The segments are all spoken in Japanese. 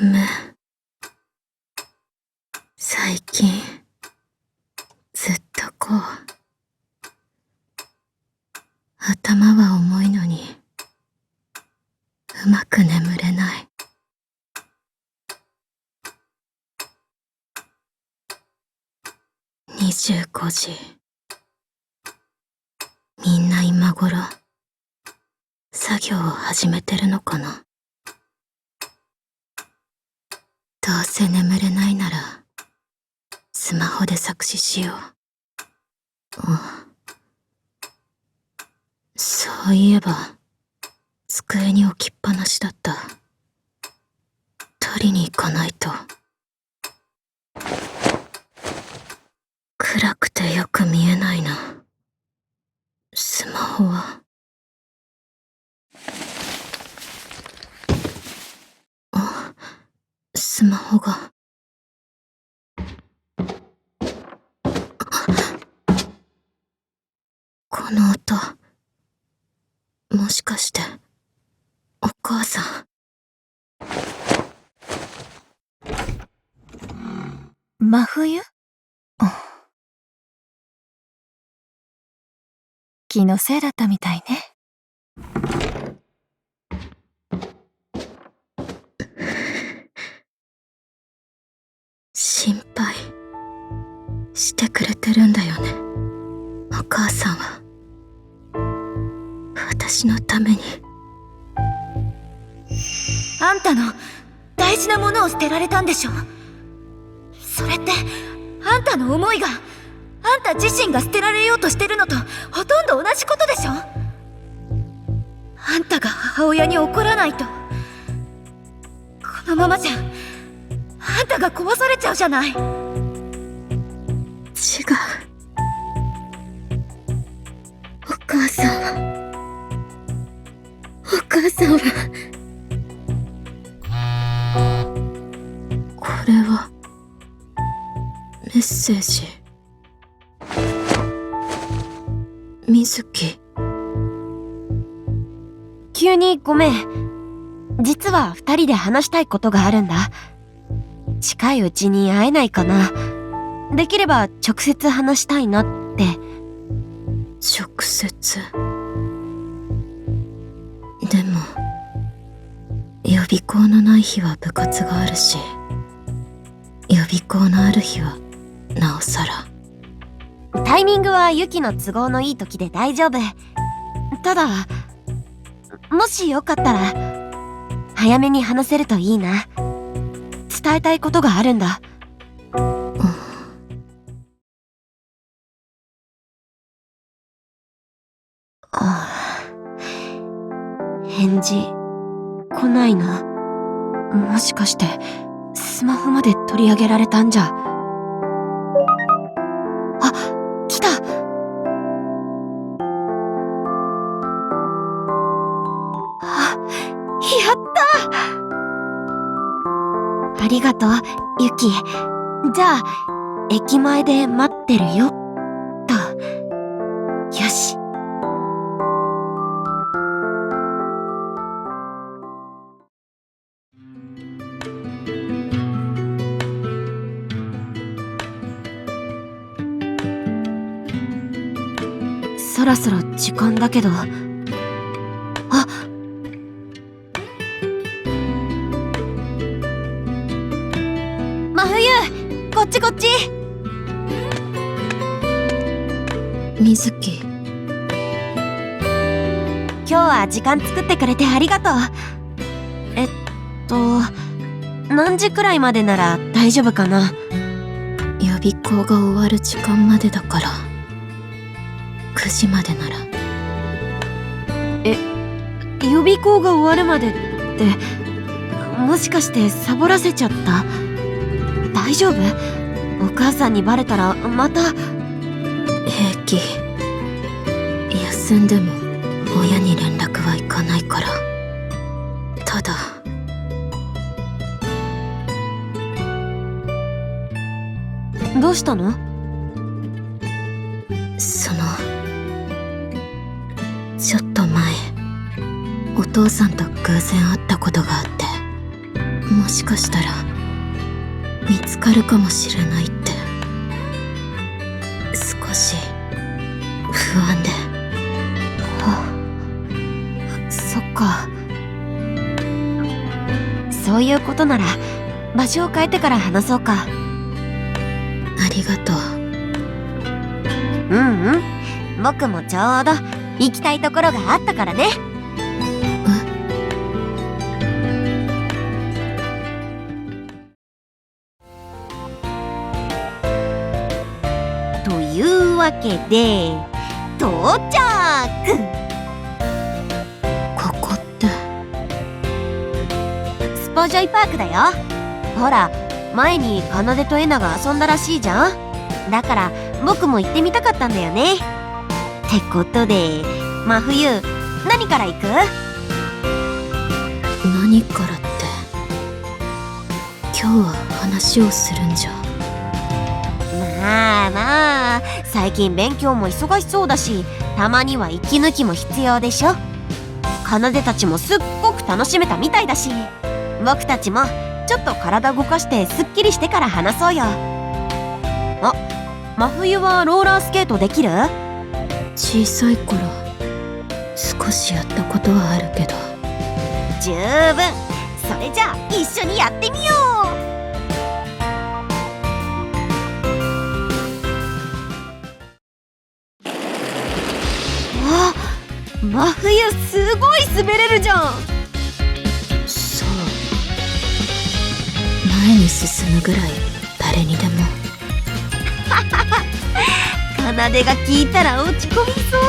む。最近ずっと頭は重いのにうまく眠れない。25時。みんな今頃作業を始めてるのかな。どうせ眠れないならスマホで作詞しよう。そういえば机に置きっぱなしだった。取りに行かないと。暗くてよく見えないな。スマホは。スマホが。この音、もしかしてお母さん。真冬？気のせいだったみたいね。心配してくれてるんだよね、お母さんは。私のために。あんたの大事なものを捨てられたんでしょ。それってあんたの思いが、あんた自身が捨てられようとしてるのとほとんど同じことでしょ。あんたが母親に怒らないと、このままじゃあんたが壊されちゃうじゃない。違う。お母さんはこれはメッセージ。水木。急にごめん。実は2人で話したいことがあるんだ。近いうちに会えないかな。できれば直接話したいなって。直接。でも予備校のない日は部活があるし、予備校のある日はなおさら。タイミングはユキの都合のいい時で大丈夫。ただ、もしよかったら早めに話せるといいな。伝えたいことがあるんだ。返事来ないな。もしかしてスマホまで取り上げられたんじゃ。あ、来た。あ、やった。ありがとう、ユキ。じゃあ駅前で待ってるよと。よし。そろそろ時間だけど。あ、真冬、こっちこっち。水木。今日は時間作ってくれてありがとう。何時くらいまでなら大丈夫かな。予備校が終わる時間までだから9時までなら。予備校が終わるまでってもしかしてサボらせちゃった？大丈夫？お母さんにバレたらまた。平気。休んでも親に連絡はいかないから。ただどうしたの？ちょっと前お父さんと偶然会ったことがあって、もしかしたら見つかるかもしれないって少し不安で。そっか。そういうことなら場所を変えてから話そうか。ありがとう。僕もちょうど行きたいところがあったからね。というわけで到着。ここってスポジョイパークだよ。ほら、前にカナデとエナが遊んだらしいじゃん。だから僕も行ってみたかったんだよね。ってことで、真冬何から行く？何からって、今日は話をするんじゃ。まあ最近勉強も忙しそうだし、たまには息抜きも必要でしょ。カナデたちもすっごく楽しめたみたいだし、僕たちもちょっと体動かしてすっきりしてから話そうよ。あ、真冬はローラースケートできる？小さい頃少しやったことはあるけど。十分。それじゃあ一緒にやってみよう。真冬すごい滑れるじゃん。そう、前に進むぐらい誰にでも。奏でが聞いたら落ち込みそう。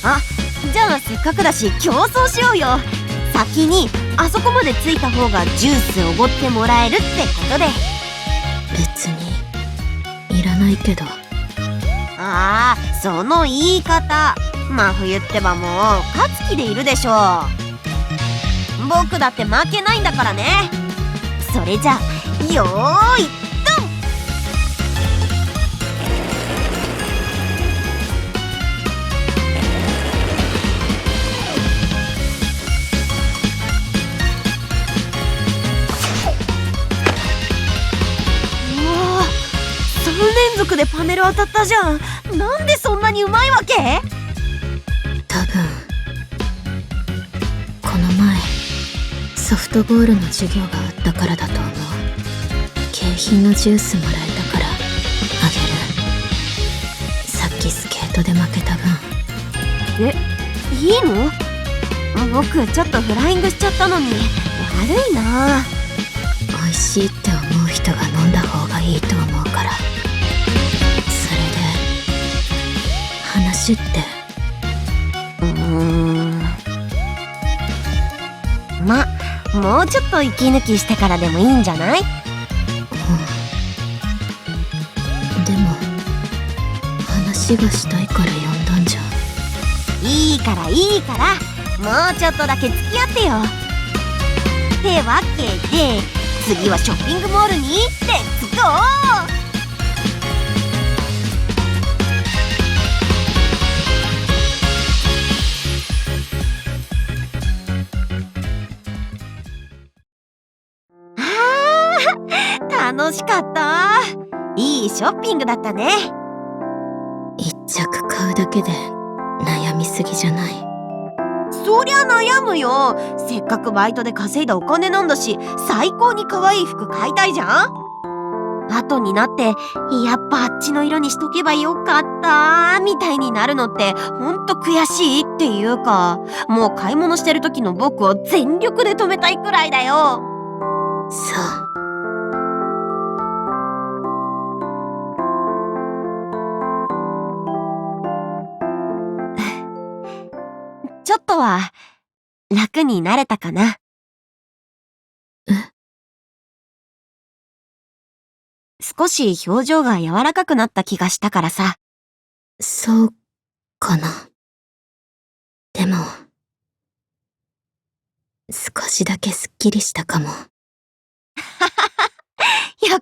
あ、じゃあせっかくだし競争しようよ。先にあそこまで着いた方がジュースおごってもらえるってことで。別にいらないけど。ああ、その言い方。真冬ってばもう勝つ気でいるでしょう。僕だって負けないんだからね。それじゃあよーいドン。うわー、3連続でパネル当たったじゃん。なんでそんなにうまいわけ？多分この前ソフトボールの授業があったからだと思う。景品のジュースもらえたからあげる。さっきスケートで負けた分。いいの？僕ちょっとフライングしちゃったのに悪いな。美味しいって思う人が飲んだ方がいいと思うから。それで話って。もうちょっと息抜きしてからでもいいんじゃない？でも話がしたいから呼んだんじゃ。いいからもうちょっとだけ付き合ってよ。ってわけで次はショッピングモールにレッツゴー。楽しかった。いいショッピングだったね。一着買うだけで悩みすぎじゃない？そりゃ悩むよ。せっかくバイトで稼いだお金なんだし、最高に可愛い服買いたいじゃん。後になってやっぱあっちの色にしとけばよかったみたいになるのってほんと悔しいっていうか、もう買い物してる時の僕を全力で止めたいくらいだよ。そう。ちょっとは楽になれたかな。少し表情が柔らかくなった気がしたからさ。そうかな。でも少しだけすっきりしたかも。よ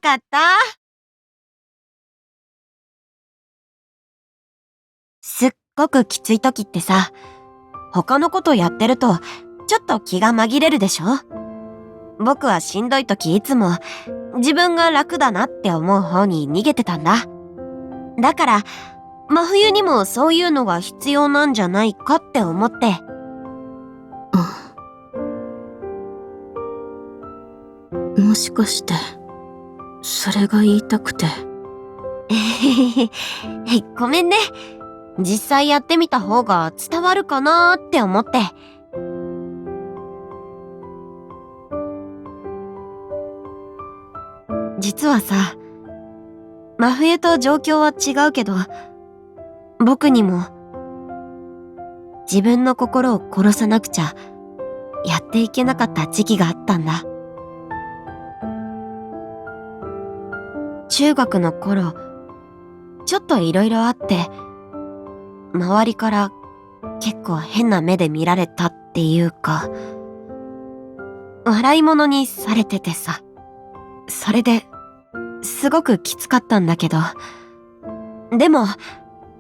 かった。すっごくきつい時ってさ、他のことやってるとちょっと気が紛れるでしょ？僕はしんどい時いつも自分が楽だなって思う方に逃げてたんだ。だから真冬にもそういうのが必要なんじゃないかって思って。もしかしてそれが言いたくて。ごめんね。実際やってみた方が伝わるかなーって思って。実はさ、真冬と状況は違うけど、僕にも自分の心を殺さなくちゃやっていけなかった時期があったんだ。中学の頃、ちょっといろいろあって、周りから結構変な目で見られたっていうか、笑い物にされててさ。それですごくきつかったんだけど、でも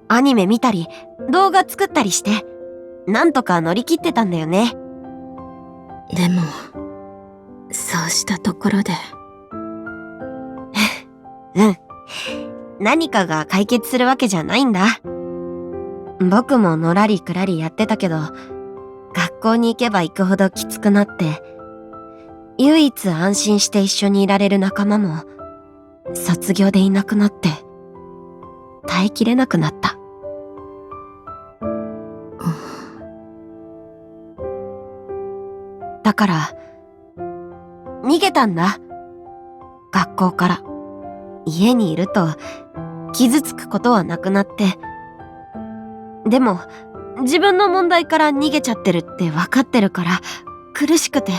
アニメ見たり動画作ったりしてなんとか乗り切ってたんだよね。でもそうしたところで何かが解決するわけじゃないんだ。僕ものらりくらりやってたけど、学校に行けば行くほどきつくなって、唯一安心して一緒にいられる仲間も卒業でいなくなって、耐えきれなくなった。だから逃げたんだ。学校から。家にいると傷つくことはなくなって、でも自分の問題から逃げちゃってるって分かってるから苦しくて。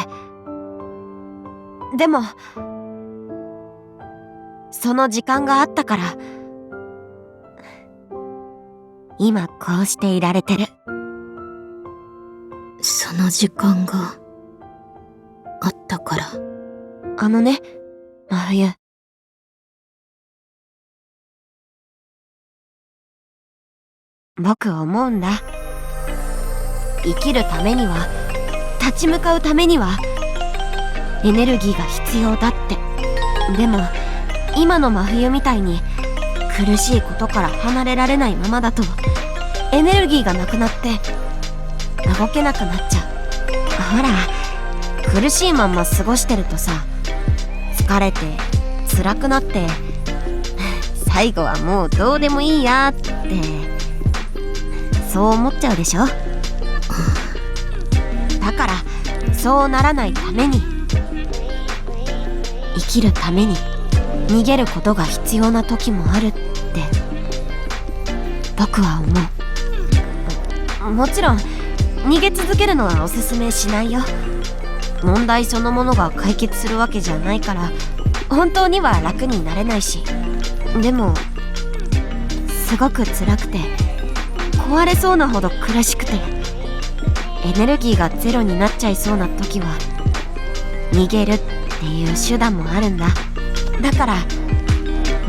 でもその時間があったから今こうしていられてる。その時間があったから。あのね、真冬。僕思うんだ。生きるためには、立ち向かうためには、エネルギーが必要だって。でも、今の真冬みたいに、苦しいことから離れられないままだと、エネルギーがなくなって、動けなくなっちゃう。ほら、苦しいまんま過ごしてるとさ、疲れて、辛くなって、最後はもうどうでもいいやって、そう思っちゃうでしょ。だからそうならないために、生きるために逃げることが必要な時もあるって僕は思う。もちろん逃げ続けるのはおすすめしないよ。問題そのものが解決するわけじゃないから本当には楽になれないし、でもすごく辛くて壊れそうなほど苦しくて、エネルギーがゼロになっちゃいそうな時は逃げるっていう手段もあるんだ。だから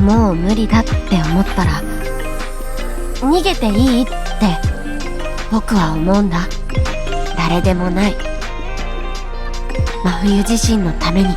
もう無理だって思ったら逃げていいって僕は思うんだ。誰でもない真冬自身のために。